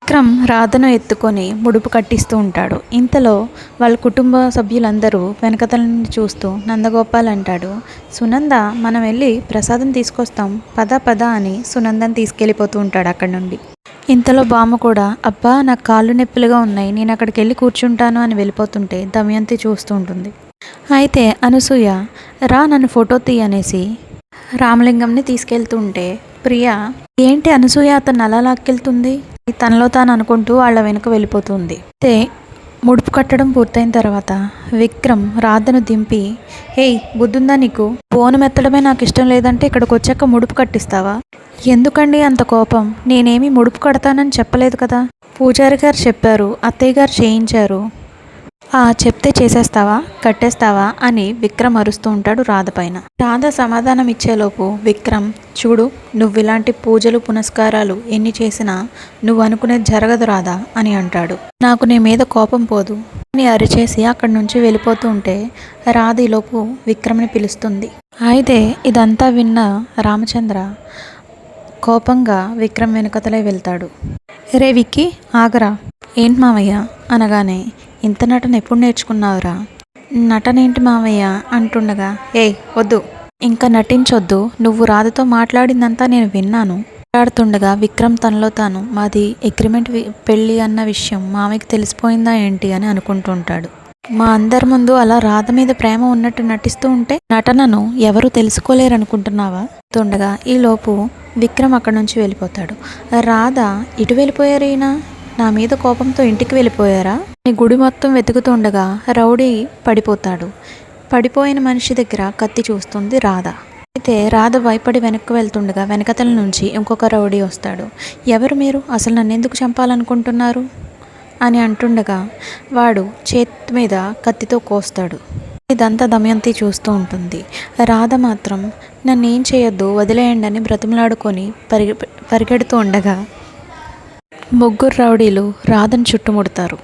విక్రమ్ రాధను ఎత్తుకొని ముడుపు కట్టిస్తూ ఉంటాడు. ఇంతలో వాళ్ళ కుటుంబ సభ్యులందరూ వెనకతల నుండి చూస్తూ నందగోపాల్ అంటాడు, సునంద మనం వెళ్ళి ప్రసాదం తీసుకొస్తాం పద పద అని సునందని తీసుకెళ్ళిపోతూ ఉంటాడు అక్కడి నుండి. ఇంతలో బామ్మ కూడా అబ్బా నాకు కాళ్ళు నొప్పులుగా ఉన్నాయి, నేను అక్కడికి వెళ్ళి కూర్చుంటాను అని వెళ్ళిపోతుంటే దమయంతి చూస్తూ ఉంటుంది. అయితే అనసూయ రా నన్ను ఫోటో తీయనేసి రామలింగంని తీసుకెళ్తూ ఉంటే ప్రియ ఏంటి అనసూయ అతను అలా లాక్కెళ్తుంది తనలో తాను అనుకుంటూ వాళ్ళ వెనుక వెళ్ళిపోతుంది. అయితే ముడుపు కట్టడం పూర్తయిన తర్వాత విక్రమ్ రాధను దింపి హేయ్ బుద్ధుందా నీకు, బోనం ఎత్తడమే నాకు ఇష్టం లేదంటే ఇక్కడికి వచ్చాక ముడుపు కట్టిస్తావా, ఎందుకండి అంత కోపం, నేనేమి ముడుపు కడతానని చెప్పలేదు కదా, పూజారి గారు చెప్పారు, అత్తయ్య గారు చేయించారు, చెప్తే చేసేస్తావా కట్టేస్తావా అని విక్రమ్ అరుస్తూ ఉంటాడు రాధ పైన. రాధ సమాధానం ఇచ్చేలోపు విక్రమ్ చూడు నువ్వు ఇలాంటి పూజలు పునస్కారాలు ఎన్ని చేసినా నువ్వు అనుకునేది జరగదు రాధా అని అంటాడు. నాకు నీ మీద కోపం పోదు అని అరిచేసి అక్కడి నుంచి వెళ్ళిపోతూ ఉంటే రాధ ఈలోపు విక్రమ్ని పిలుస్తుంది. అయితే ఇదంతా విన్న రామచంద్ర కోపంగా విక్రమ్ వెనుకతలే వెళ్తాడు. రే విక్కీ ఆగరా, ఏంటి మావయ్య అనగానే ఇంత నటన ఎప్పుడు నేర్చుకున్నావురా, నటనేంటి మావయ్య అంటుండగా వద్దు ఇంకా నటించొద్దు, నువ్వు రాధతో మాట్లాడిందంతా నేను విన్నాను. మాట్లాడుతుండగా విక్రమ్ తనలో తాను మాది అగ్రిమెంట్ పెళ్ళి అన్న విషయం మామయ్యకి తెలిసిపోయిందా ఏంటి అని అనుకుంటూ ఉంటాడు. మా అందరి ముందు అలా రాధ మీద ప్రేమ ఉన్నట్టు నటిస్తూ ఉంటే నటనను ఎవరు తెలుసుకోలేరనుకుంటున్నావా తుండగా ఈలోపు విక్రమ్ అక్కడి నుంచి వెళ్ళిపోతాడు. రాధ ఇటు వెళ్ళిపోయారు, ఈయన నా మీద కోపంతో ఇంటికి వెళ్ళిపోయారా నీ గుడి మొత్తం వెతుకుతుండగా రౌడీ పడిపోతాడు. పడిపోయిన మనిషి దగ్గర కత్తి చూస్తుంది రాధ. అయితే రాధ భయపడి వెనక్కి వెళ్తుండగా వెనకతల నుంచి ఇంకొక రౌడీ వస్తాడు. ఎవరు మీరు, అసలు నన్ను ఎందుకు చంపాలనుకుంటున్నారు అని అంటుండగా వాడు చేతి మీద కత్తితో కోస్తాడు. ఇదంతా దమయంతి చూస్తూ ఉంటుంది. రాధ మాత్రం నన్ను ఏం చేయొద్దు వదిలేయండి అని బ్రతిమలాడుకొని పరిగెడుతూ ఉండగా ముగ్గురు రౌడీలు రాధను చుట్టుముడతారు.